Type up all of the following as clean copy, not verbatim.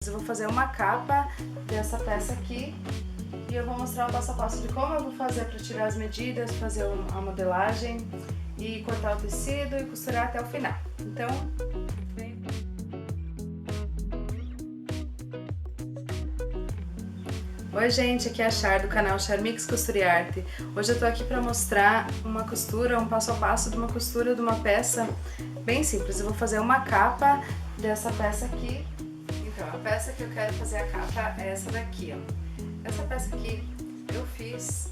eu vou fazer uma capa dessa peça aqui e eu vou mostrar o passo a passo de como eu vou fazer para tirar as medidas, fazer a modelagem e cortar o tecido e costurar até o final. Então, vem. Oi gente, aqui é a Char do canal Charmix Costura e Arte. Hoje eu tô aqui para mostrar uma costura, um passo a passo de uma costura de uma peça bem simples. Eu vou fazer uma capa dessa peça aqui. Então, a peça que eu quero fazer a capa é essa daqui, ó. Essa peça aqui eu fiz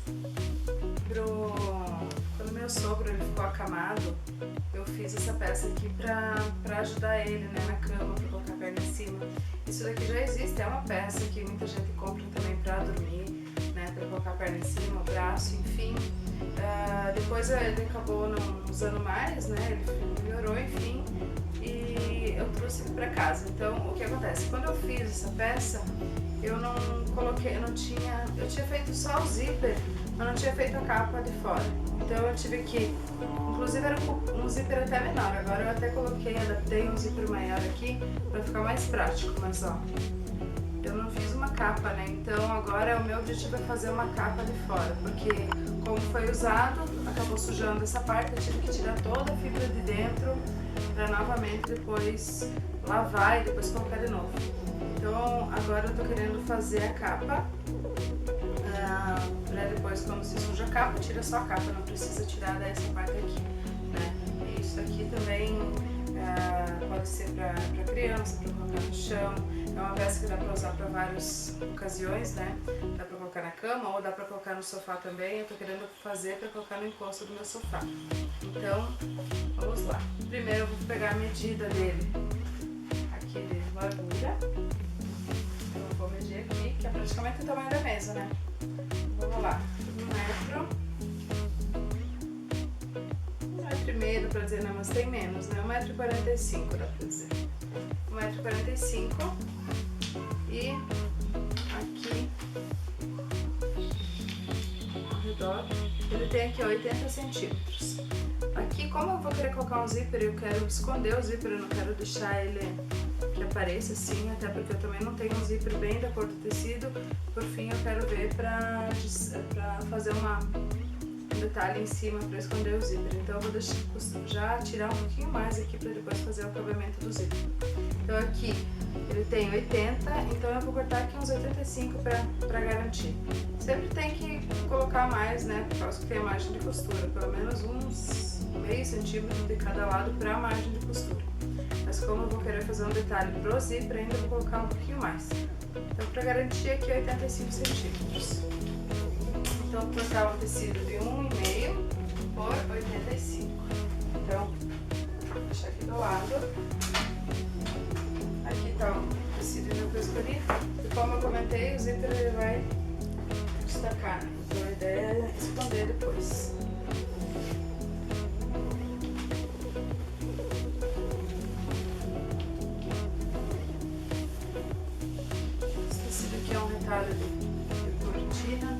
quando meu sogro ele ficou acamado, eu fiz essa peça aqui pra ajudar ele, né, na cama, pra colocar a perna em cima. Isso daqui já existe, é uma peça que muita gente compra também pra dormir, né, pra colocar a perna em cima, o braço, enfim. Depois ele acabou não usando mais, né, ele melhorou, enfim, e eu trouxe ele pra casa. Então, o que acontece? Quando eu fiz essa peça, eu não coloquei, eu tinha feito só o zíper, mas não tinha feito a capa de fora. Então eu tive que, inclusive era um zíper até menor, agora eu até coloquei, adaptei um zíper maior aqui para ficar mais prático, mas ó, eu não fiz uma capa, né? Então agora o meu objetivo é fazer uma capa de fora, porque como foi usado, acabou sujando essa parte, eu tive que tirar toda a fibra de dentro para novamente depois lavar e depois colocar de novo. Então agora eu tô querendo fazer a capa, pra depois quando se suja a capa, tira só a capa, não precisa tirar dessa parte aqui, né? E isso aqui também pode ser pra criança, pra colocar no chão, é uma peça que dá pra usar pra várias ocasiões, né? Dá pra colocar na cama ou dá pra colocar no sofá também, eu tô querendo fazer pra colocar no encosto do meu sofá. Então, vamos lá. Primeiro eu vou pegar a medida dele, aqui de largura. Vou medir aqui, que é praticamente o tamanho da mesa, né? Vamos lá, 1 metro e meio pra dizer, não, mas tem menos, né? 1,45 m dá pra dizer. 1,45 m e aqui ao redor, ele tem aqui 80 centímetros. Aqui, como eu vou querer colocar um zíper, eu quero esconder o zíper, eu não quero deixar ele que apareça assim, até porque eu também não tenho um zíper bem da cor do tecido. Por fim, eu quero ver pra fazer um detalhe em cima para esconder o zíper. Então eu vou deixar, já tirar um pouquinho mais aqui para depois fazer o acabamento do zíper. Então aqui ele tem 80, então eu vou cortar aqui uns 85 para garantir. Sempre tem que colocar mais, né, por causa que tem a margem de costura, pelo menos uns meio centímetro de cada lado para a margem de costura. Mas como eu vou querer fazer um detalhe pro zíper, ainda vou colocar um pouquinho mais. Então, para garantir aqui 85 centímetros. Então, vou cortar um tecido de 1,5 por 85. Então, vou deixar aqui do lado. Aqui tá o tecido que eu escolhi. E como eu comentei, o zíper ele vai destacar. Então, a ideia é esconder depois. De cortina.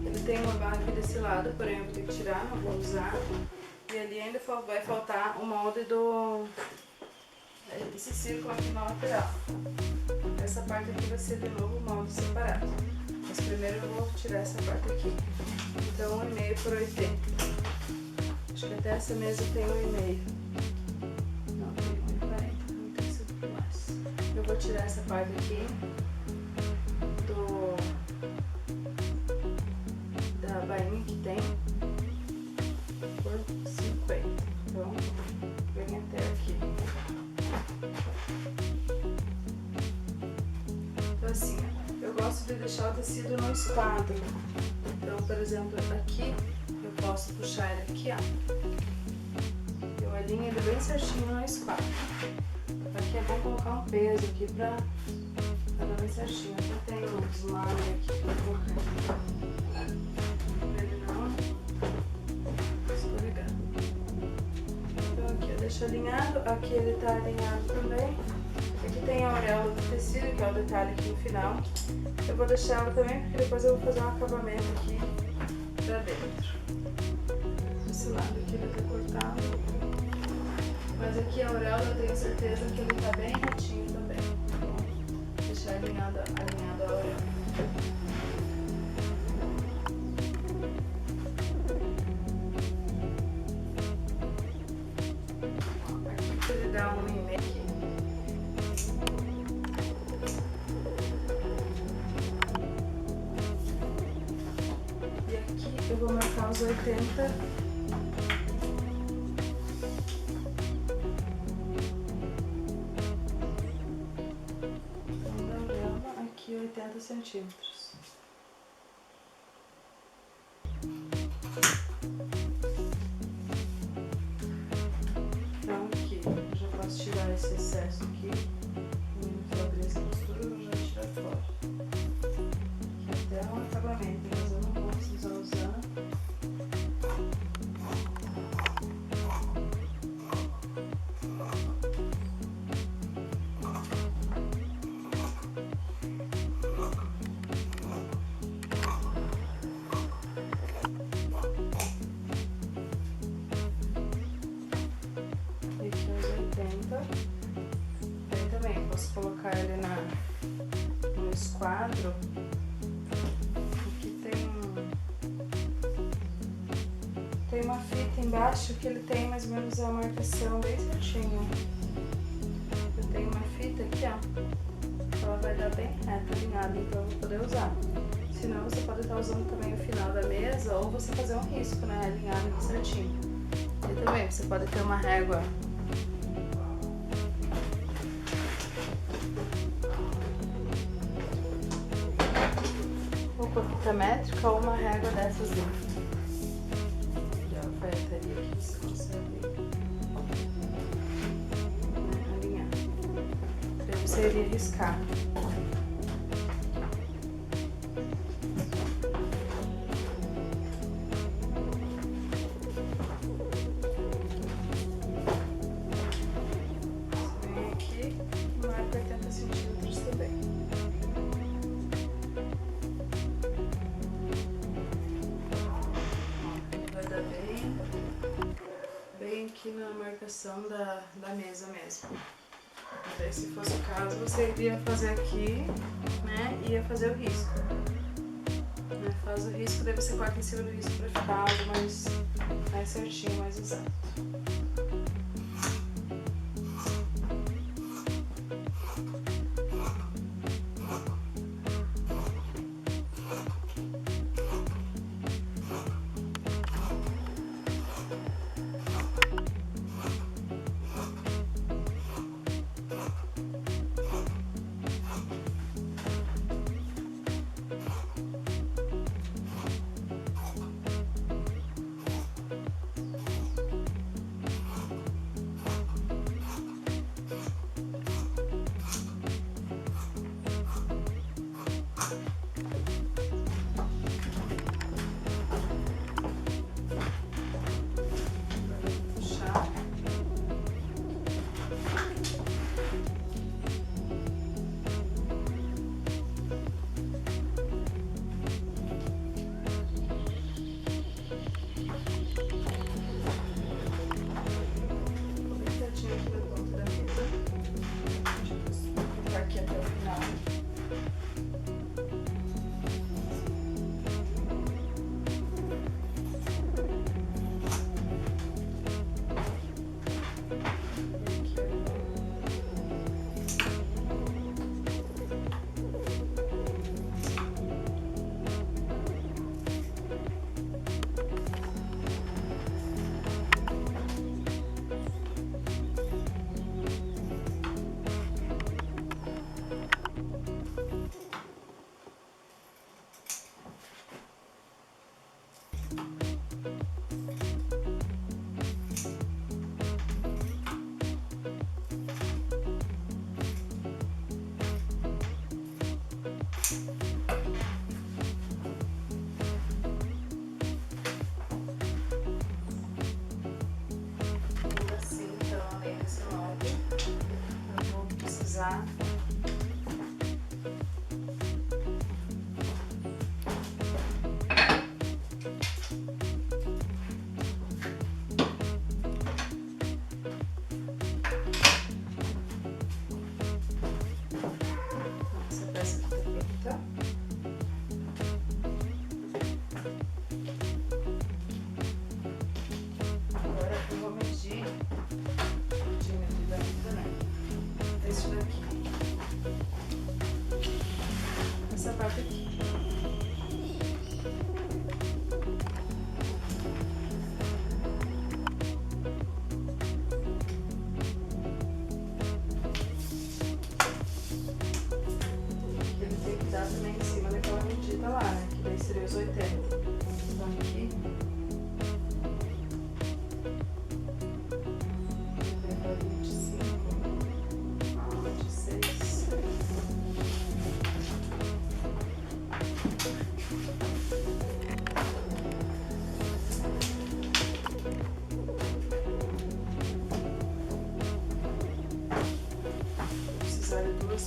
Ele tem uma barra aqui desse lado, porém eu vou ter que tirar, não vou usar. E ali ainda vai faltar o molde desse círculo aqui na lateral. Essa parte aqui vai ser de novo o molde separado. Mas primeiro eu vou tirar essa parte aqui. Então 1,5 por 80. Acho que até essa mesa tem 1,5. Eu vou tirar essa parte aqui da bainha que tem por 50. Então, vem até aqui. Então assim, eu gosto de deixar o tecido no espado. Então, por exemplo, aqui eu posso puxar ele aqui, ó. Eu alinho ele bem certinho no espado. Aqui é bom colocar um peso aqui pra dar bem certinho. Até tem uns lados aqui pra colocar. Pra ele não escorregar. Então aqui eu deixo alinhado. Aqui ele tá alinhado também. Aqui tem a auréola do tecido, que é o detalhe aqui no final. Eu vou deixar ela também, porque depois eu vou fazer um acabamento aqui pra dentro. Esse lado aqui vai ter cortado. Vai Mas aqui a auréola eu tenho certeza que ele tá bem retinho também. Vou deixar alinhado a auréola. Aqui ele dá um e-mail aqui. E aqui eu vou marcar os 80. Aqui 80 centímetros. Então aqui eu já posso tirar esse excesso aqui. Vou abrir essa costura e já tirar fora. Aqui até um acabamento, mas eu não vou precisar usar. Daí também posso colocar ele no esquadro. Aqui tem uma fita embaixo que ele tem mais ou menos a marcação bem certinho. Eu tenho uma fita aqui, ó, ela vai dar bem reta, alinhada, então eu vou poder usar. Senão você pode estar usando também o final da mesa ou você fazer um risco, né, alinhado aqui certinho. E também você pode ter uma régua métrica ou uma régua dessas aqui. De alfaiataria aqui, você consegue alinhar. Então você iria riscar. Você vem aqui e marca 80 centímetros também. Bem aqui na marcação da mesa mesmo. Daí, se fosse o caso, você iria fazer aqui, né, e ia fazer o risco. Faz o risco, daí você corta em cima do risco pra ficar algo mais certinho, mais exato. usar.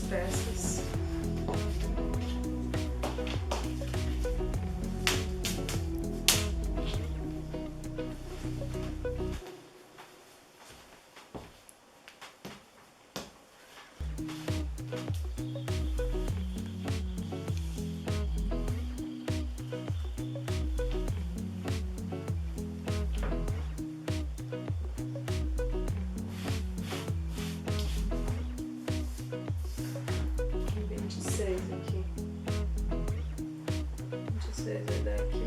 peças. Aqui. 26 vai dar aqui.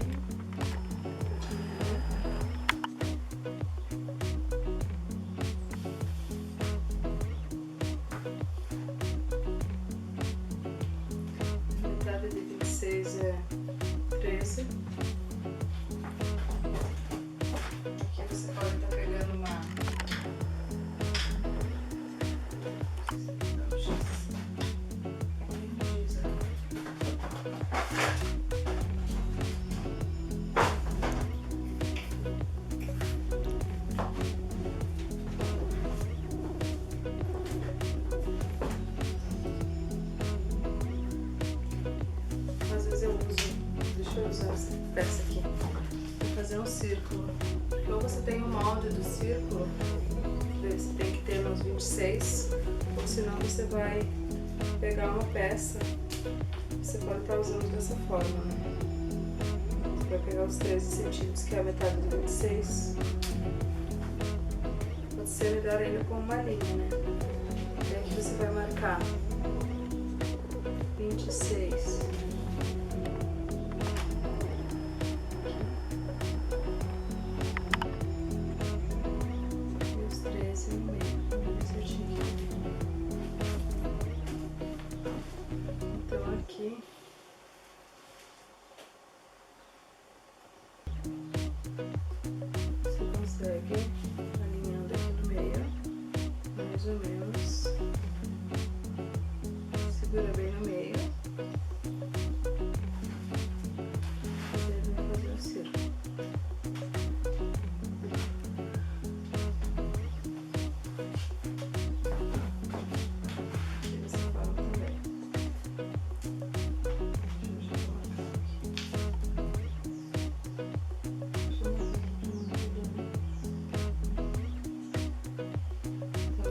Metade de 26 é 13. Aqui você pode estar pegando uma. Deixa eu usar essa peça aqui para fazer um círculo. Ou você tem um molde do círculo, você tem que ter nos 26, ou senão você vai pegar uma peça, você pode estar usando dessa forma, né? Você vai pegar os 13 centímetros, que é a metade de 26. Pode ser melhor ainda com uma linha, né? E aqui você vai marcar 26. Então aqui você consegue alinhando aqui no meio, mais ou menos, segura bem no meio e ele vai fazer um círculo.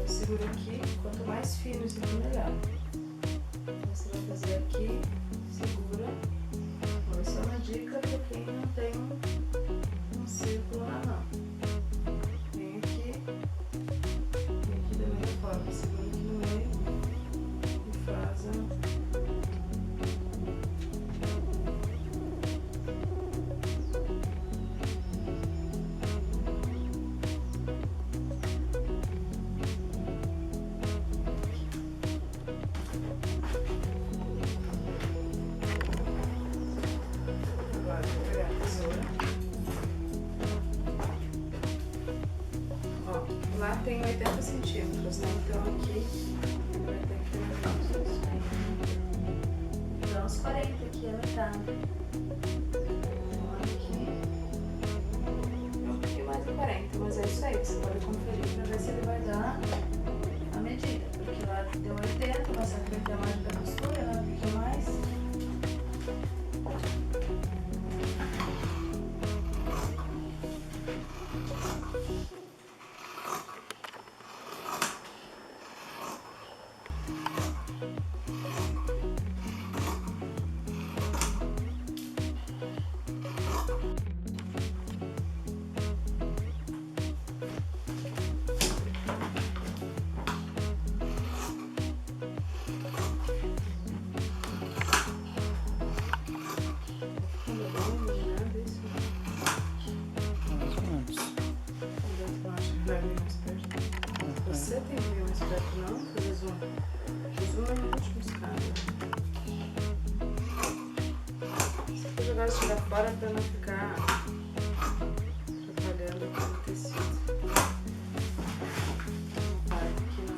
Segura aqui, quanto mais fino isso aqui, melhor. Você vai fazer aqui, segura. Essa é uma dica para quem não tem um círculo na mão. Vem aqui da mesma forma, segura aqui no meio e faz a... Lá tem 80 centímetros, né? Então aqui vai ter que ter uns 20. Então os 40 aqui é metade. Então aqui é um pouquinho mais de 40, mas é isso aí. Você pode conferir para ver se ele vai dar a medida. Porque lá deu 80, mas só que vai ter a margem da costura, né? Um pouquinho mais. Você tem que ver mais perto, não? Fazer zoom. O zoom é muito buscado. Você pode jogar isso pra fora pra não ficar atrapalhando o tecido. Aqui não.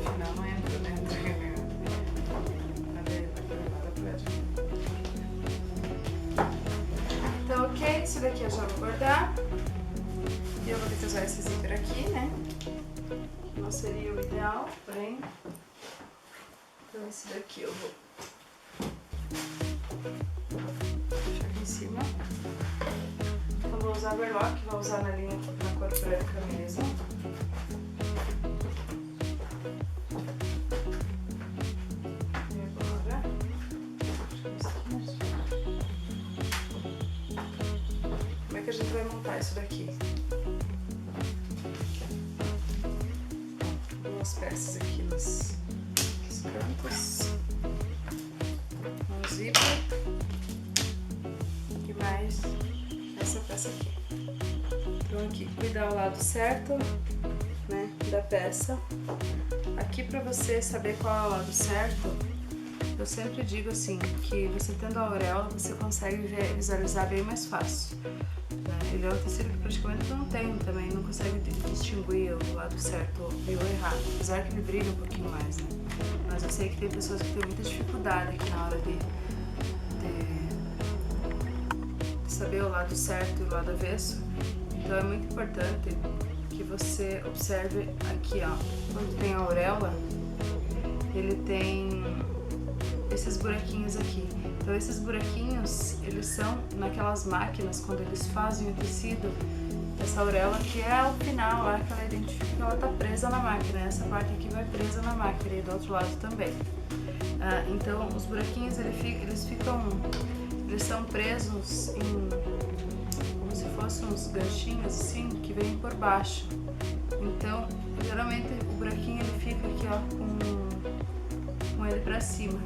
Afinal não entra, né? Então, ok, isso daqui eu já vou guardar. E eu vou ter que usar esse zíper aqui, né? Não seria o ideal, porém. Então esse daqui eu vou deixar aqui em cima. Então vou usar overlock, vou usar na linha na cor branca mesmo. E agora, como é que a gente vai montar isso daqui? Duas peças aqui nos cantos, um zíper e mais essa peça aqui. Então aqui, cuidar o lado certo, né, da peça. Aqui para você saber qual é o lado certo, eu sempre digo assim, que você tendo a auréola, você consegue visualizar bem mais fácil. Ele é um tecido que praticamente não tem também, não consegue distinguir o lado certo e o errado, apesar que ele brilha um pouquinho mais, né? Mas eu sei que tem pessoas que têm muita dificuldade aqui na hora de saber o lado certo e o lado avesso. Então é muito importante que você observe aqui, ó, quando tem a auréola, ele tem esses buraquinhos aqui. Então esses buraquinhos, eles são naquelas máquinas, quando eles fazem o tecido, essa auréola que é o final lá, que ela identifica que ela tá presa na máquina. Essa parte aqui vai presa na máquina e do outro lado também. Então os buraquinhos, eles são presos em, como se fossem uns ganchinhos assim, que vêm por baixo. Então geralmente o buraquinho ele fica aqui, ó, com ele pra cima.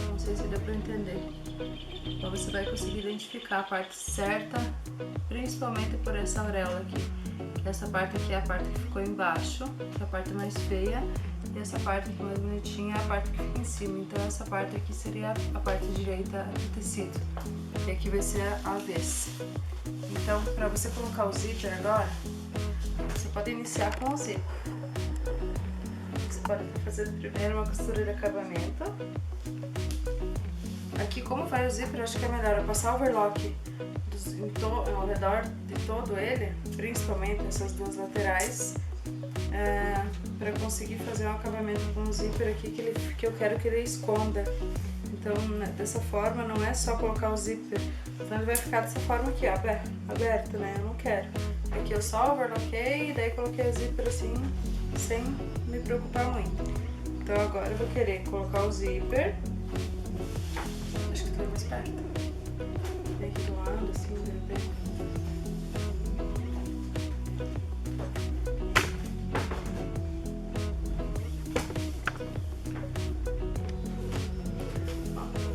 Não sei se dá pra entender. Então você vai conseguir identificar a parte certa, principalmente por essa auréola aqui. Essa parte aqui é a parte que ficou embaixo, que é a parte mais feia, e essa parte aqui mais bonitinha é a parte que fica em cima. Então essa parte aqui seria a parte direita do tecido, e aqui vai ser a avessa. Então, para você colocar o zíper agora, você pode iniciar com o zíper. Você pode fazer primeiro uma costura de acabamento. Aqui, como vai o zíper, eu acho que é melhor eu passar o overlock ao redor de todo ele, principalmente essas duas laterais, para conseguir fazer um acabamento com o zíper aqui que eu quero que ele esconda. Então, dessa forma, não é só colocar o zíper, então ele vai ficar dessa forma aqui, ó, aberto, né? Eu não quero. Aqui eu só overlockei e daí coloquei o zíper assim, sem me preocupar muito. Então agora eu vou querer colocar o zíper. Acho que tô mais perto. Vem aqui do lado, assim, de repente.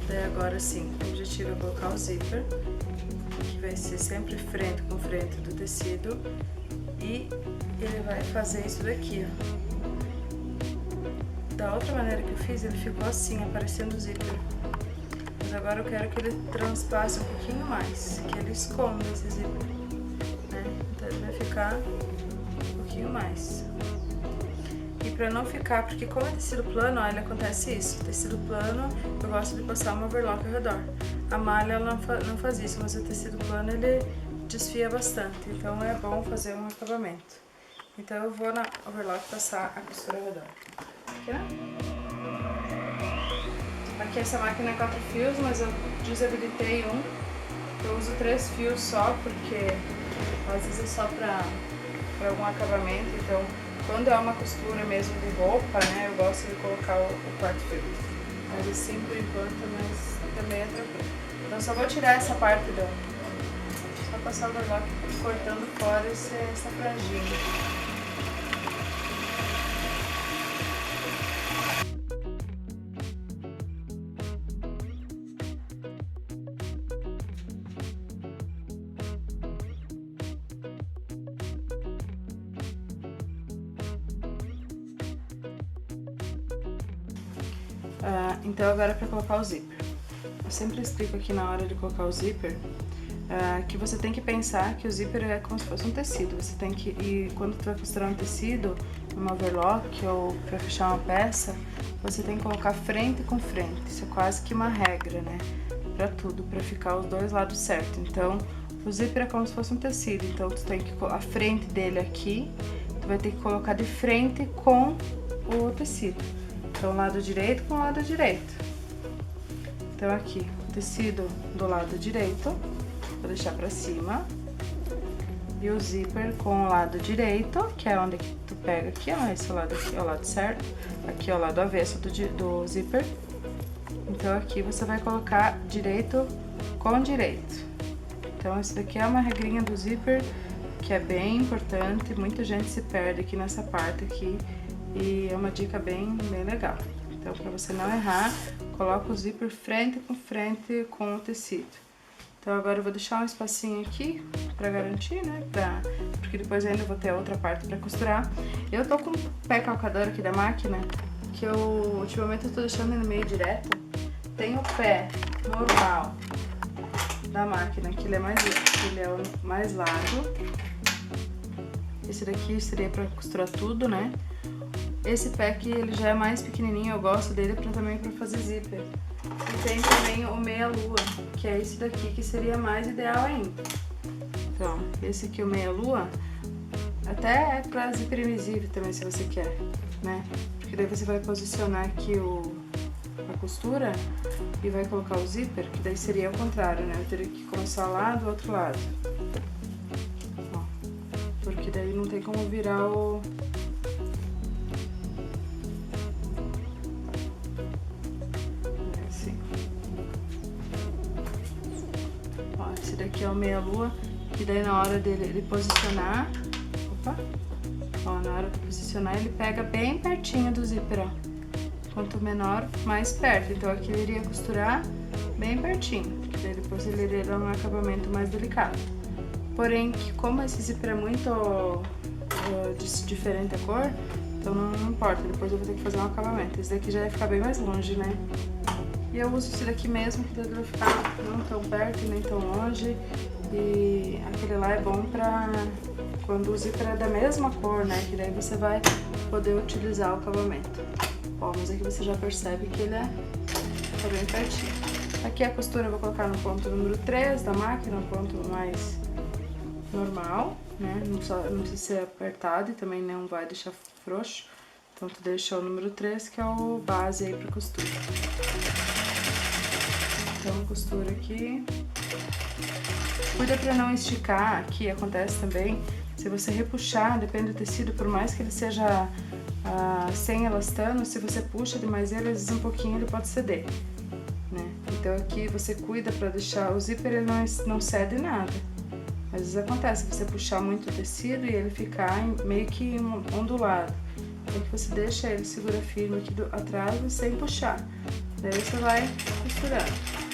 Daí agora sim, o objetivo é colocar o zíper, que vai ser sempre frente com frente do tecido, e ele vai fazer isso daqui, ó. Da outra maneira que eu fiz, ele ficou assim, aparecendo o zíper. Mas agora eu quero que ele transpasse um pouquinho mais, que ele esconda esse zíper, né? Então ele vai ficar um pouquinho mais. E pra não ficar, porque como é tecido plano, ó, ele acontece isso. Tecido plano, eu gosto de passar uma overlock ao redor. A malha ela não faz isso, mas o tecido plano ele desfia bastante, então é bom fazer um acabamento. Então eu vou na overlock passar a costura ao redor. Aqui, né? Aqui essa máquina é 4 fios, mas eu desabilitei um. Eu uso 3 fios só, porque às vezes é só pra algum acabamento, então quando é uma costura mesmo de roupa, né, eu gosto de colocar o 4 fio. Mas assim por enquanto, mas também é tranquilo. Então só vou tirar essa parte só passar o overlock cortando fora essa franjinha. Então agora é para colocar o zíper. Eu sempre explico aqui na hora de colocar o zíper, que você tem que pensar que o zíper é como se fosse um tecido. Você tem que, e quando tu vai costurar um tecido, um overlock ou para fechar uma peça, você tem que colocar frente com frente. Isso é quase que uma regra, né? Para tudo, para ficar os dois lados certo. Então, o zíper é como se fosse um tecido. Então, tu tem que a frente dele aqui, tu vai ter que colocar de frente com o tecido. Então, lado direito com o lado direito. Então, aqui, o tecido do lado direito, vou deixar pra cima. E o zíper com o lado direito, que é onde tu pega aqui, ó, esse lado aqui é o lado certo. Aqui é o lado avesso do zíper. Então, aqui você vai colocar direito com direito. Então, esse daqui é uma regrinha do zíper que é bem importante. Muita gente se perde aqui nessa parte aqui. E é uma dica bem legal. Então, para você não errar, coloca o zíper frente com o tecido. Então, agora eu vou deixar um espacinho aqui pra garantir, né? Porque depois ainda vou ter outra parte pra costurar. Eu tô com o pé calcador aqui da máquina, que eu ultimamente eu tô deixando ele meio direto. Tem o pé normal da máquina, que ele é o mais largo. Esse daqui seria pra costurar tudo, né? Esse pé aqui, ele já é mais pequenininho, eu gosto dele também pra fazer zíper. E tem também o meia-lua, que é esse daqui, que seria mais ideal ainda. Então, esse aqui, o meia-lua, até é pra zíper invisível também, se você quer, né? Porque daí você vai posicionar aqui a costura e vai colocar o zíper, que daí seria o contrário, né? Eu teria que começar lá do outro lado. Ó, porque daí não tem como virar o... Esse daqui é o meia-lua, que daí na hora dele posicionar, na hora de posicionar ele pega bem pertinho do zíper, ó. Quanto menor, mais perto. Então aqui eu iria costurar bem pertinho, porque daí depois ele iria dar um acabamento mais delicado. Porém, como esse zíper é muito diferente a cor, então não importa, depois eu vou ter que fazer um acabamento. Esse daqui já vai ficar bem mais longe, né? E eu uso esse daqui mesmo, que daí vai ficar não tão perto nem tão longe. E aquele lá é bom pra quando o zíper é da mesma cor, né? Que daí você vai poder utilizar o acabamento. Ó, mas aqui você já percebe que ele tá bem pertinho. Aqui a costura eu vou colocar no ponto número 3 da máquina, um ponto mais normal, né? Não precisa ser apertado e também não vai deixar frouxo. Então tu deixa o número 3, que é o base aí pra costura. Então, costura aqui. Cuida pra não esticar, aqui acontece também, se você repuxar, depende do tecido, por mais que ele seja sem elastano, se você puxa demais ele, às vezes um pouquinho ele pode ceder, né? Então aqui você cuida pra deixar, o zíper ele não cede nada. Às vezes acontece, você puxar muito o tecido e ele ficar meio que ondulado. Então que você deixa ele, segura firme aqui atrás sem puxar. Daí você vai costurando.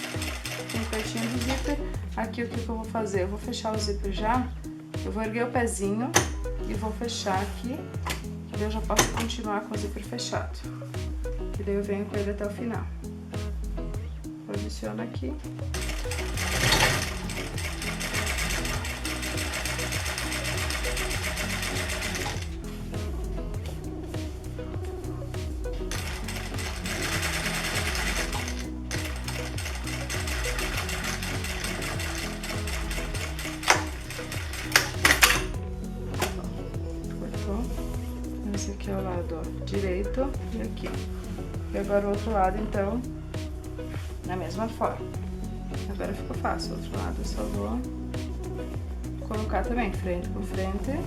Bem pertinho do zíper. Aqui o que eu vou fazer? Eu vou fechar o zíper já. Eu vou erguer o pezinho e vou fechar aqui. Que daí eu já posso continuar com o zíper fechado. Que daí eu venho com ele até o final. Posiciono aqui. Esse aqui é o lado, ó, direito e aqui. E agora o outro lado, então, da mesma forma. Agora ficou fácil. O outro lado eu só vou colocar também frente com frente.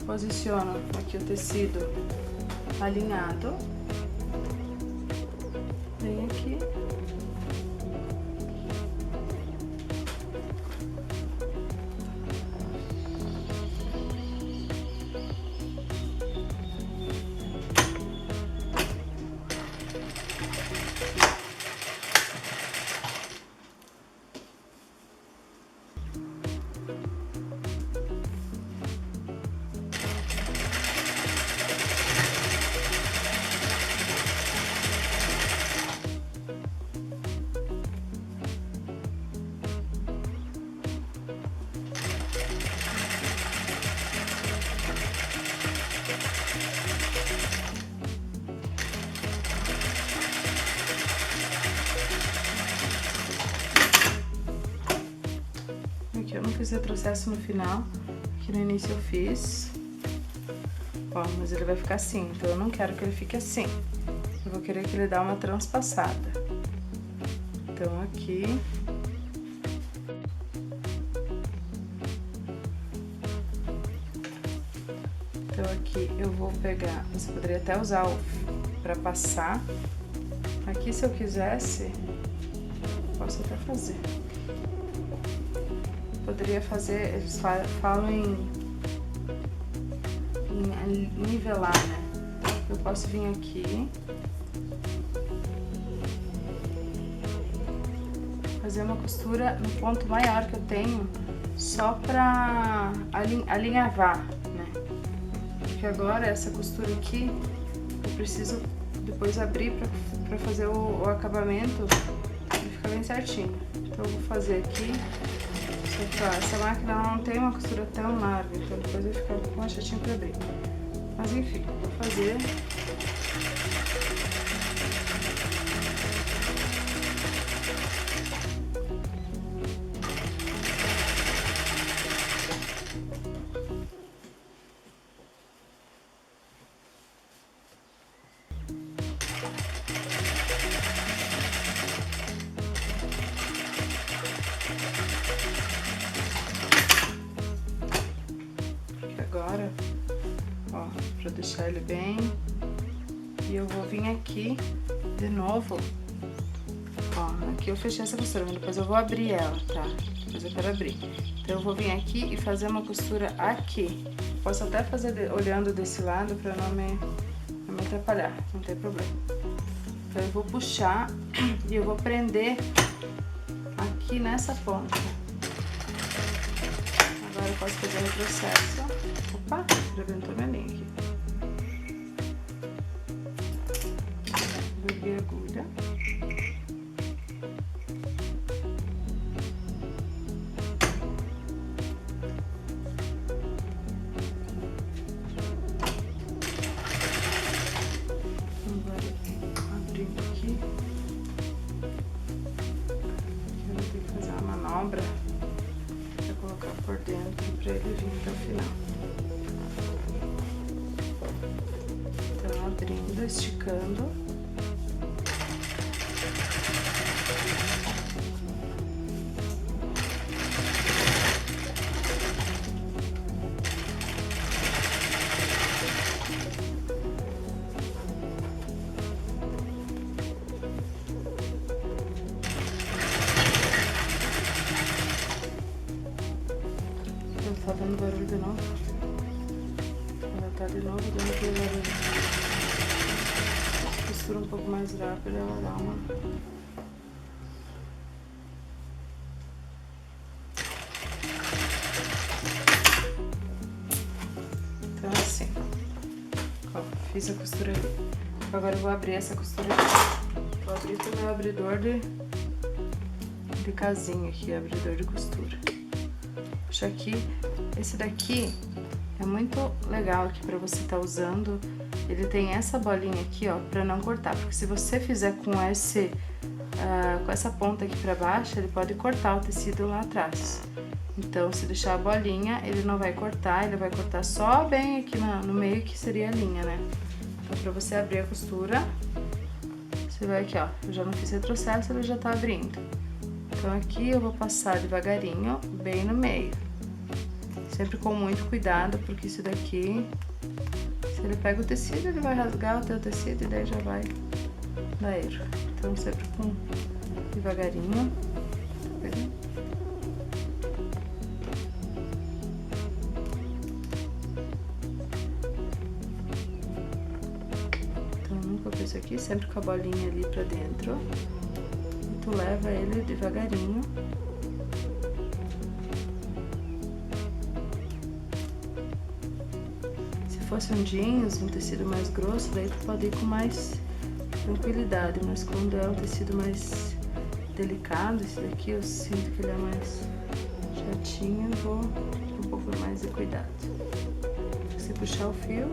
Posiciono aqui o tecido alinhado. Vem aqui. fiz retrocesso no final, que no início eu fiz. Ó, mas ele vai ficar assim, então eu não quero que ele fique assim. Eu vou querer que ele dê uma transpassada. Então aqui... Então aqui eu vou pegar, você poderia até usar o para passar. Aqui se eu quisesse, posso até fazer. Poderia fazer, eles falam em nivelar, né? Eu posso vir aqui, fazer uma costura no ponto maior que eu tenho, só pra alinhavar, né? Porque agora essa costura aqui, eu preciso depois abrir pra fazer o acabamento e ficar bem certinho. Então eu vou fazer aqui. Só que, ó, essa máquina não tem uma costura tão larga, então depois vai ficar um pouco mais chatinho pra abrir. Mas enfim, vou fazer. Agora, ó, pra deixar ele bem, e eu vou vir aqui de novo, ó, aqui eu fechei essa costura, mas depois eu vou abrir ela, tá? Depois eu quero abrir. Então eu vou vir aqui e fazer uma costura aqui. Posso até fazer olhando desse lado pra não me atrapalhar, não tem problema. Então eu vou puxar e eu vou prender aqui nessa ponta. Agora eu posso fazer o retrocesso. Opa, arrebentou minha linha aqui. Dobrar a agulha. Agora abrindo aqui. Eu vou ter que fazer uma manobra pra colocar por dentro pra ele vir até o final. Abrindo, esticando. Tá dando barulho de novo? Ela tá de novo dando aquele barulho. Costura um pouco mais rápido, ela dá uma... Então assim, ó, fiz a costura ali. Agora eu vou abrir essa costura aqui. Vou abrir com o meu abridor de casinha aqui, abridor de costura. Puxa aqui. Esse daqui é muito legal aqui pra você tá usando. Ele tem essa bolinha aqui, ó, pra não cortar. Porque se você fizer com essa ponta aqui pra baixo, ele pode cortar o tecido lá atrás. Então, se deixar a bolinha, ele não vai cortar, ele vai cortar só bem aqui no meio, que seria a linha, né? Então, pra você abrir a costura, você vai aqui, ó, eu já não fiz retrocesso, ele já tá abrindo. Então, aqui eu vou passar devagarinho, bem no meio. Sempre com muito cuidado, porque isso daqui, se ele pega o tecido, ele vai rasgar o teu tecido e daí já vai dar erro. Então, sempre com devagarinho. Então, nunca fiz isso aqui, sempre com a bolinha ali pra dentro. E tu leva ele devagarinho. Se fosse um jeans, um tecido mais grosso, daí tu pode ir com mais tranquilidade, mas quando é um tecido mais delicado, esse daqui eu sinto que ele é mais chatinho, eu vou ter um pouco mais de cuidado. Se puxar o fio,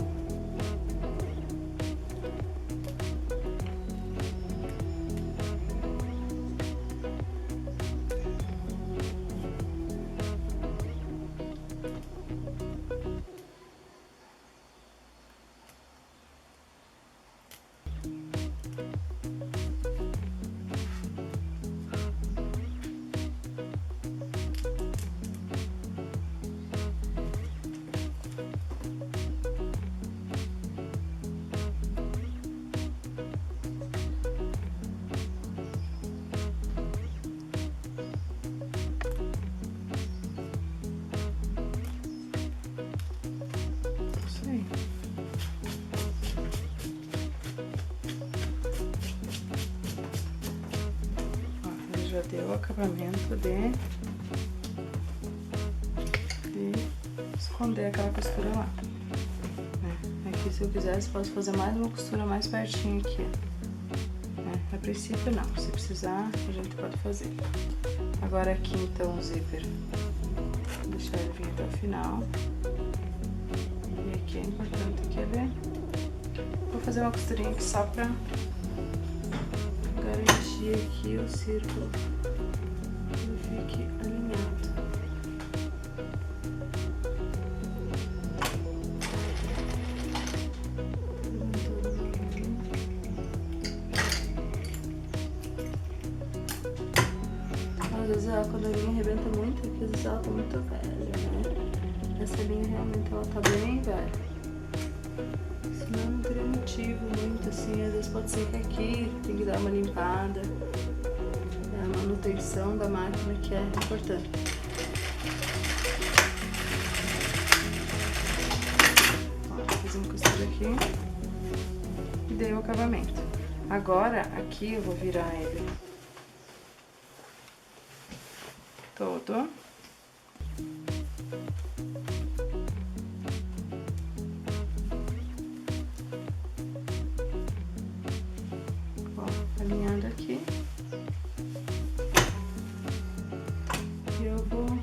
deu o acabamento de esconder aquela costura lá. Aqui, se eu quisesse, posso fazer mais uma costura mais pertinho aqui. A princípio não, se precisar a gente pode fazer. Agora aqui então o zíper, vou deixar ele vir até o final. E aqui é importante que ele... Vou fazer uma costurinha aqui só pra garantir aqui o círculo que ele fique alinhado. Às vezes quando a linha arrebenta muito, porque às vezes ela tá muito velha, né? Essa linha realmente ela tá bem velha. Senão não teria motivo muito assim, às vezes pode ser que aqui tem que dar uma limpada. É a manutenção da máquina que é importante. Ó, fiz uma costura aqui e dei o acabamento. Agora aqui eu vou virar ele todo. Ó, alinhando aqui. E eu vou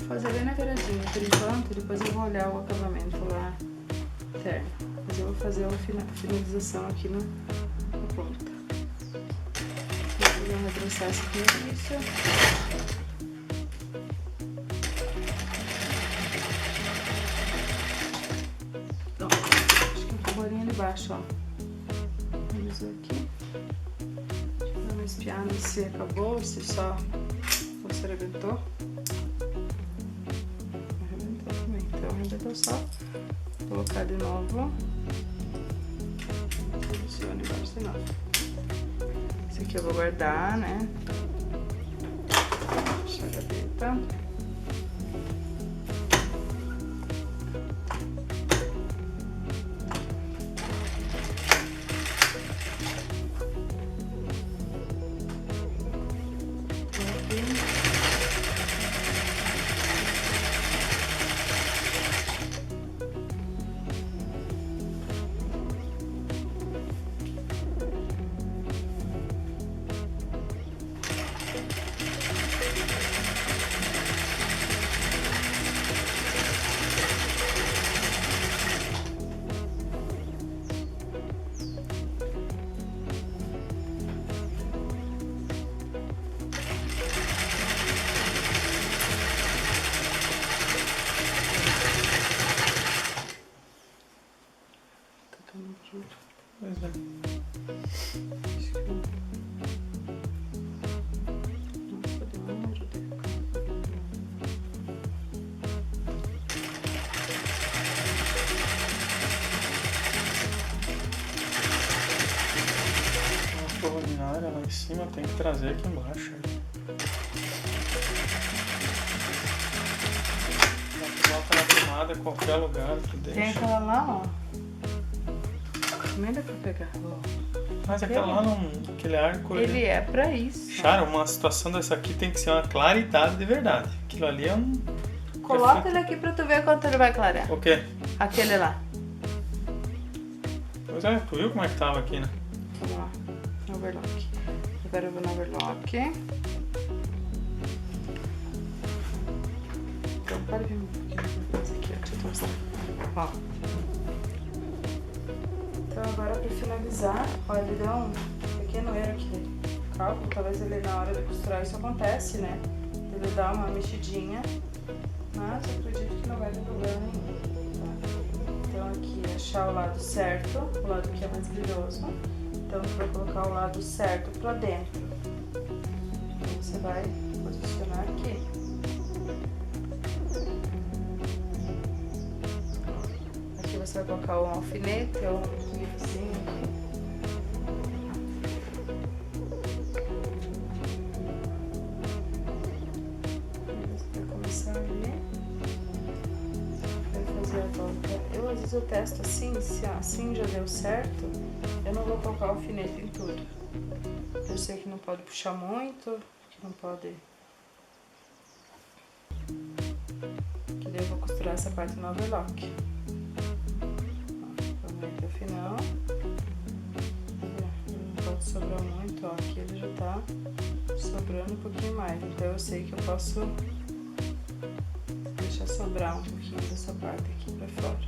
fazer bem na beiradinha por enquanto, depois eu vou olhar o acabamento lá interno. Mas eu vou fazer a finalização aqui na ponta. Vou dar um retrocesso aqui no início. Acho que ficou bolinha ali embaixo, ó. Vamos aqui. Deixa eu dar uma espiada se acabou, se só você arrebentou. Arrebentou também, então arrebentou só. Vou colocar de novo. Posicione embaixo de novo. Esse aqui eu vou guardar, né? Deixa a gaveta. Pois é. A luminária lá em cima tem que trazer aqui embaixo. Bota na tomada em qualquer lugar que deixa. Tem aquela lá, ó. Também dá pra pegar. Mas aquela lá não. Aquele arco. Ele é pra isso. Cara, uma situação dessa aqui tem que ser uma claridade de verdade. Aquilo ali é um. Coloca ele aqui pra tu ver quanto ele vai clarear. O quê? Aquele lá. Pois é, tu viu como é que tava aqui, né? Vamos lá. Overlock. Agora eu vou no overlock. Então, para de ver um pouquinho aqui, ó. Deixa eu te mostrar. Ó. Então agora pra finalizar, ó, ele deu um pequeno erro aqui. Cálculo, talvez ele na hora de costurar isso acontece, né? Ele dá uma mexidinha, mas eu acredito que não vai ter problema nenhum. Tá? Então aqui, achar o lado certo, o lado que é mais brilhoso. Então tu vai colocar o lado certo pra dentro. Então você vai posicionar aqui. Aqui você vai colocar um alfinete ou um clipezinho aqui. Vai começar ali. Vai fazer a volta. Eu às vezes eu testo assim, se assim já deu certo, eu não vou colocar alfinete em tudo. Eu Eu sei que não pode puxar muito, que não pode... Que daí eu vou costurar essa parte no overlock. Vamos até o final. Não pode sobrar muito, ó. Aqui ele já tá sobrando um pouquinho mais. Então eu sei que eu posso deixar sobrar um pouquinho dessa parte aqui pra fora.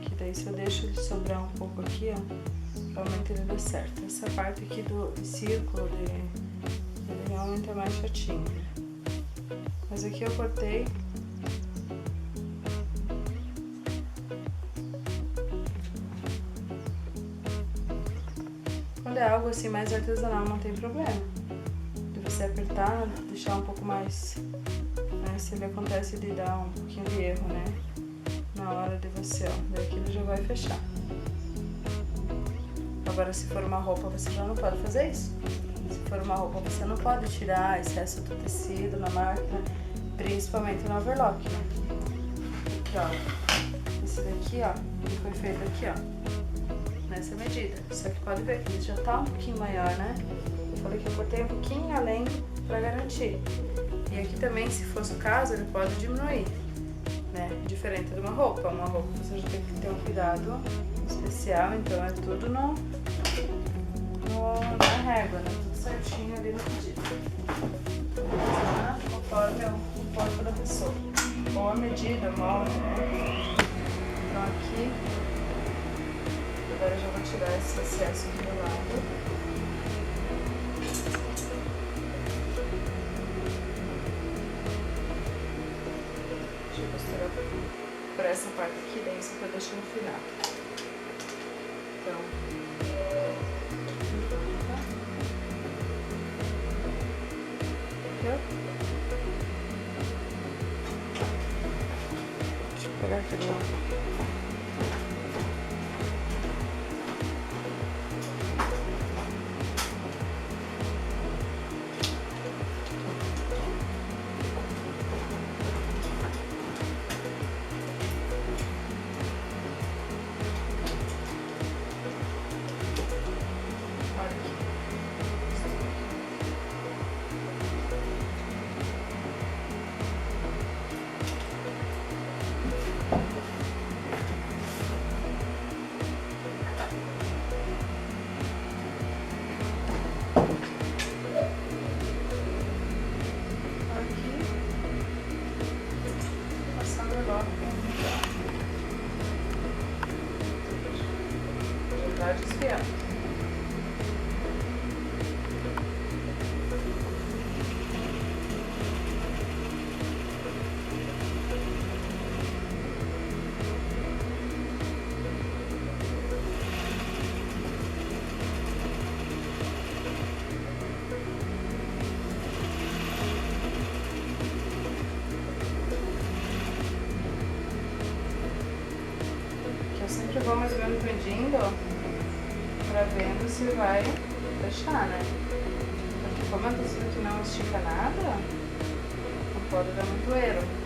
Que daí se eu deixo ele sobrar um pouco aqui, ó, realmente ele dá certo. Essa parte aqui do círculo ele realmente é mais chatinho, né? Mas aqui eu cortei. Quando é algo assim mais artesanal não tem problema. De você apertar, deixar um pouco mais, né? Se ele acontece de dar um pouquinho de erro, né? Na hora de você, ó, daí aqui ele já vai fechar. Agora se for uma roupa você já não pode fazer isso. Se for uma roupa você não pode tirar excesso do tecido na máquina, principalmente no overlock, né? Aqui, ó, esse daqui, ó, ele foi feito aqui, ó, nessa medida. Só que pode ver que ele já tá um pouquinho maior, né? Eu falei que eu cortei um pouquinho além pra garantir. E aqui também, se fosse o caso, ele pode diminuir, né? Diferente de uma roupa. Uma roupa você já tem que ter um cuidado especial, então é tudo na régua, né? Tudo certinho ali no pedido. Conforme o corpo da pessoa. Ou a medida, o molde, né? Então aqui, agora eu já vou tirar esse excesso aqui do lado. Deixa eu costurar por essa parte aqui, daí isso eu deixo no final. Então, deixa eu pegar aquele lado. Desfiando. Eu sempre vou mais ou menos medindo, pra vendo se vai fechar, né? Porque como eu tô dizendo que não estica nada, não pode dar muito erro.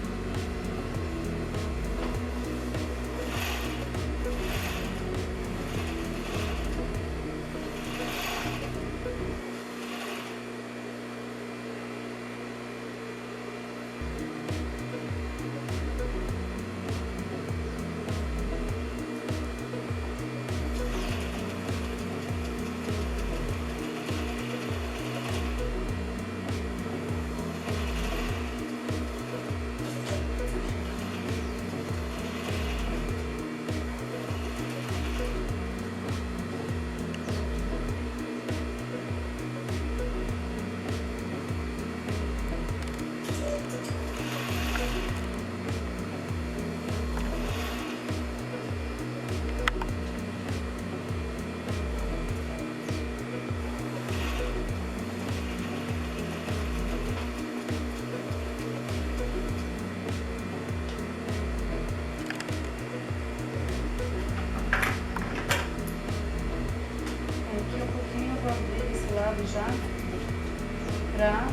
Já pra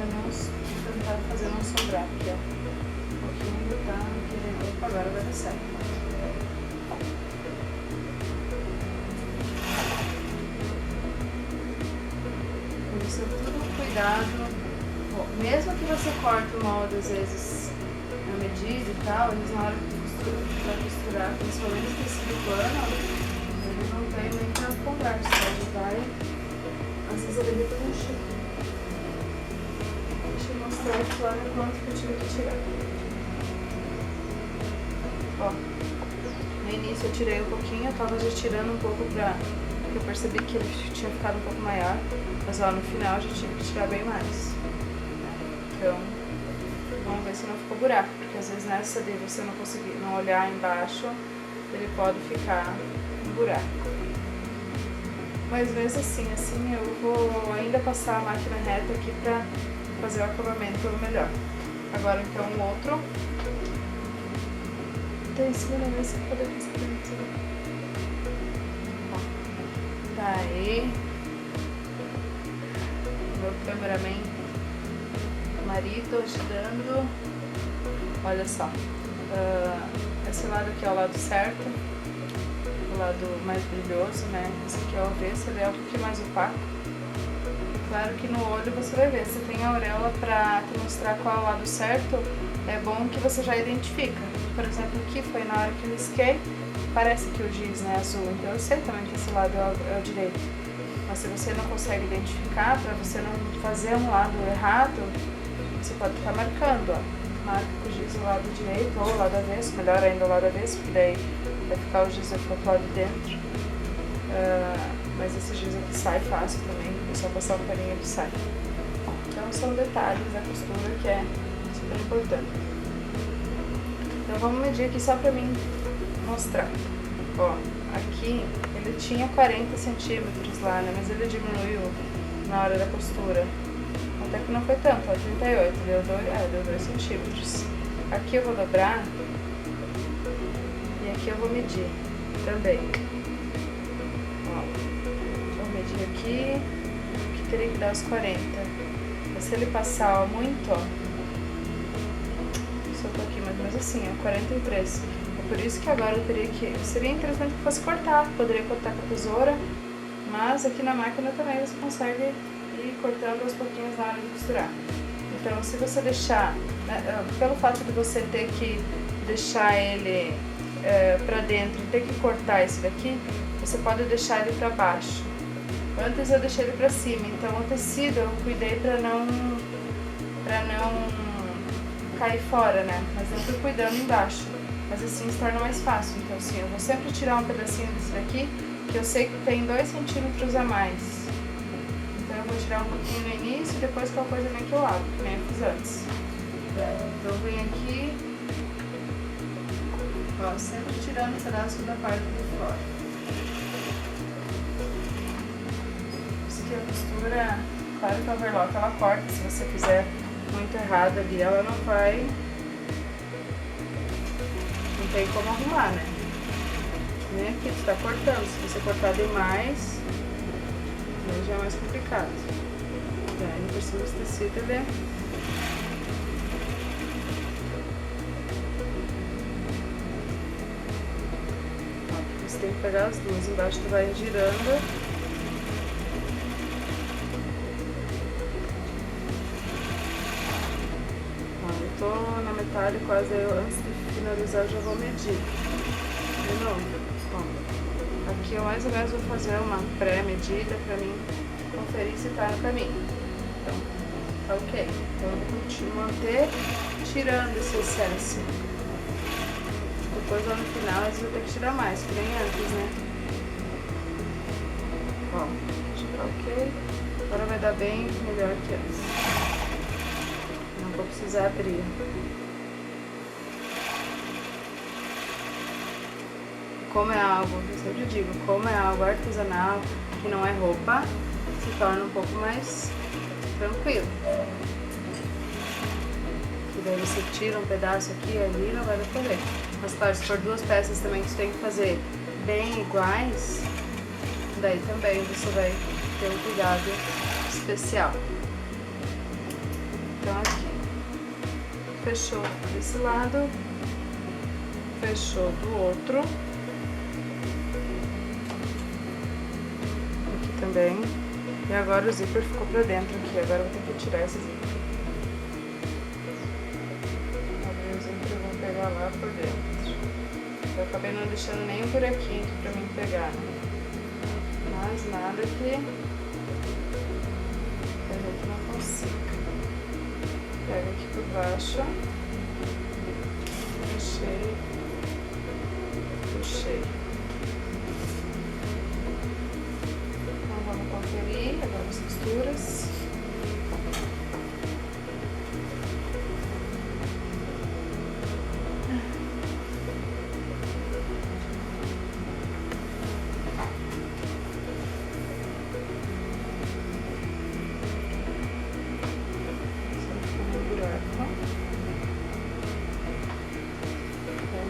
não tentar fazer não sobrar, porque ó, um pouquinho ainda tá querendo, agora vai dar certo. Isso é tudo cuidado. Bom, mesmo que você corte o molde, às vezes, na medida e tal, eles na hora que vai costurar, principalmente esse tecido plano, ele não tem nem pra conversa, ele vai, às vezes ele puxa. Deixa eu mostrar aqui lá no quanto que eu tive que tirar. Ó, no início eu tirei um pouquinho, eu tava já tirando um pouco porque eu percebi que ele tinha ficado um pouco maior, mas ó, no final eu já tive que tirar bem mais. Então, vamos ver se não ficou buraco, porque às vezes nessa de você não conseguir, não olhar embaixo, ele pode ficar um buraco. Mas mesmo assim eu vou ainda passar a máquina reta aqui pra fazer o acabamento melhor. Agora então o outro. Tá em cima da mesa pra poder fazer dentro. Tá aí. Meu cameraman marido ajudando. Olha só. Esse lado aqui é o lado certo. O lado mais brilhoso, né? Esse aqui é o avesso, ele é um pouquinho mais opaco. Claro que no olho você vai ver. Se tem a auréola pra te mostrar qual é o lado certo, é bom que você já identifica. Por exemplo, aqui foi na hora que eu risquei, parece que o giz é azul, então eu sei também que esse lado é o direito. Mas se você não consegue identificar, para você não fazer um lado errado, você pode ficar marcando, ó. Marca com o giz o lado direito ou o lado avesso, melhor ainda o lado avesso, porque daí vai ficar o giz do lado de dentro. Mas esse giz aqui sai fácil também, é só passar um paninho e ele sai. Então são detalhes da costura que é super importante. Então vamos medir aqui só pra mim mostrar. Ó, aqui ele tinha 40 centímetros lá, né? Mas ele diminuiu na hora da costura. Até que não foi tanto, ó, 38, deu 2 centímetros. Aqui eu vou dobrar e aqui eu vou medir também. Ó, vou medir aqui, que teria que dar os 40. Mas se ele passar ó, muito, ó, soltou aqui, mas assim, ó, 43. É por isso que agora eu teria que... Seria interessante que fosse cortar, poderia cortar com a tesoura, mas aqui na máquina também você consegue ir cortando aos pouquinhos na hora de costurar. Então, se você deixar, né, pelo fato de você ter que deixar ele pra dentro e ter que cortar esse daqui, você pode deixar ele pra baixo. Antes eu deixei ele pra cima, então o tecido eu cuidei pra não cair fora, né? Mas eu fui cuidando embaixo. Mas assim se torna mais fácil. Então assim, eu vou sempre tirar um pedacinho desse daqui, que eu sei que tem 2 centímetros a mais. Então eu vou tirar um pouquinho no início e depois qualquer coisa vem que eu lavo, que nem eu fiz antes. Então eu venho aqui, ó, sempre tirando um pedaço da parte de fora. Isso aqui é a costura, claro que a overlock ela corta, se você fizer muito errado ali, ela não vai, não tem como arrumar, né? Nem aqui, tu tá cortando, se você cortar demais, aí já é mais complicado. Daí por cima desse tecido ele ó, você tem que pegar as duas, embaixo tu vai girando. Tô na metade quase, antes de finalizar eu já vou medir de novo. Ó, aqui eu mais ou menos vou fazer uma pré-medida pra mim conferir se tá no caminho. Então, tá ok. Então eu vou continuar manter tirando esse excesso. Depois lá no final eu vou ter que tirar mais, que nem antes, né? Ó, acho que tá ok. Agora vai dar bem melhor que antes. Não vou precisar abrir. Como é algo, eu sempre digo, como é algo artesanal, que não é roupa, se torna um pouco mais tranquilo. Que daí você tira um pedaço aqui e ali, não vai dar pra ver. Mas claro, se for 2 peças também que você tem que fazer bem iguais, daí também você vai ter um cuidado especial. Então aqui. Fechou desse lado, fechou do outro, aqui também, E agora o zíper ficou pra dentro aqui, agora eu vou ter que tirar esse zíper. Abrir o zíper e vou pegar lá por dentro. Eu acabei não deixando nem um buraquinho aqui pra mim pegar, né? Mas nada que a gente não consiga. Pega aqui por baixo. Puxei. Puxei. Então vamos conferir agora as costuras.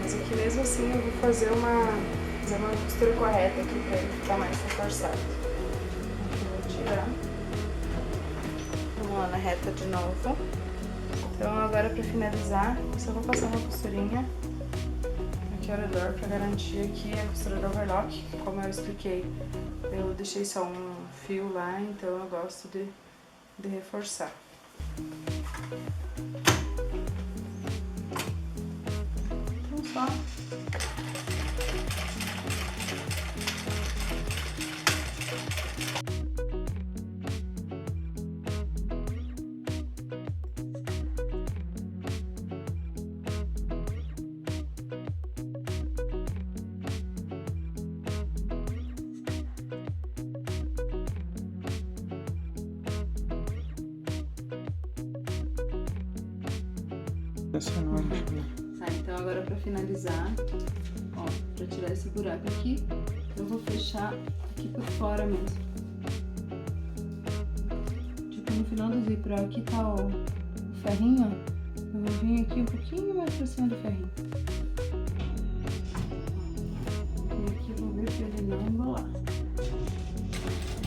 Mas aqui mesmo assim eu vou fazer uma costura correta aqui pra ele ficar mais reforçado. Aqui eu vou tirar. Vamos lá na reta de novo. Então agora pra finalizar, eu só vou passar uma costurinha aqui ao redor pra garantir aqui a costura do overlock. Como eu expliquei, eu deixei só um fio lá, então eu gosto de reforçar. Então só Essa não é. Então agora pra finalizar, ó, pra tirar esse buraco aqui, eu vou fechar aqui por fora mesmo. Tipo, no final do zíper, ó, aqui tá o ferrinho, ó, eu vou vir aqui um pouquinho mais pra cima do ferrinho. E aqui eu vou ver pra ele não embolar.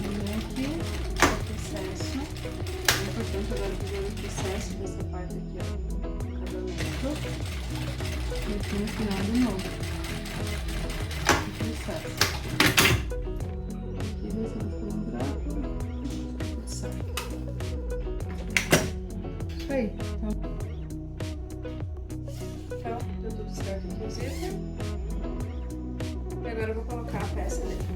Vem aqui, o processo. É importante agora fazer o processo dessa parte aqui, ó. E aqui no final de novo. Processo. Aqui vai ser um buraco. Tudo certo. Isso aí. Então, deu tudo certo aqui o zíper. E agora eu vou colocar a peça dentro.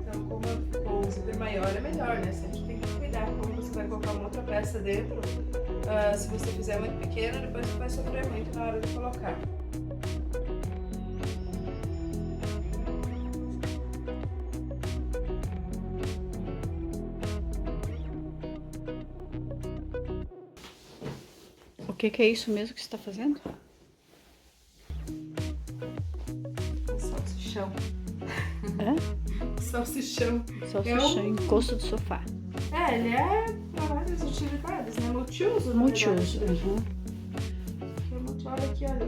Então, como ficou o zíper maior, é melhor, né? A gente tem que cuidar como você vai colocar uma outra peça dentro. Se você fizer muito pequeno, depois você vai sofrer muito na hora de colocar. O que é isso mesmo que você está fazendo? Salsichão. É? Salsichão. Salsichão, encosto do sofá. É, ele é para várias utilidades, né? Multiuso, na Multiuso. verdade. Olha aqui, olha.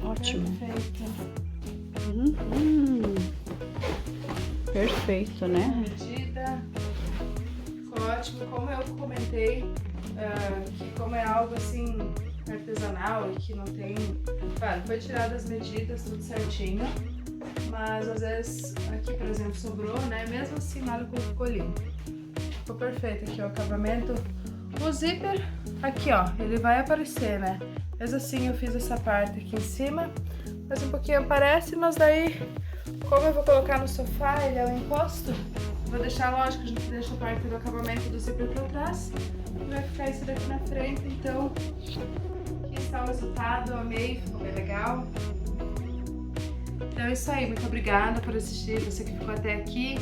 Ó, ótimo. Perfeito. Perfeito, né? Medida. Ficou ótimo. Como eu comentei, que como é algo assim artesanal e que não tem... Claro, foi tirado as medidas, tudo certinho. Mas às vezes aqui, por exemplo, sobrou, né? Mesmo assim, nada ficou limpo. Ficou perfeito aqui o acabamento. O zíper, aqui ó, ele vai aparecer, né? Mas assim, eu fiz essa parte aqui em cima. Mas um pouquinho aparece, mas daí, como eu vou colocar no sofá, ele é um encosto. Vou deixar, lógico, a gente deixa a parte do acabamento do zíper pra trás. E vai ficar isso daqui na frente, então... Aqui está o resultado, eu amei, ficou bem legal. Então é isso aí, muito obrigada por assistir, você que ficou até aqui.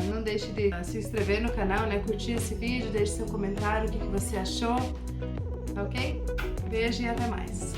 Não deixe de se inscrever no canal, né? Curtir esse vídeo, deixe seu comentário, o que você achou, ok? Beijo e até mais!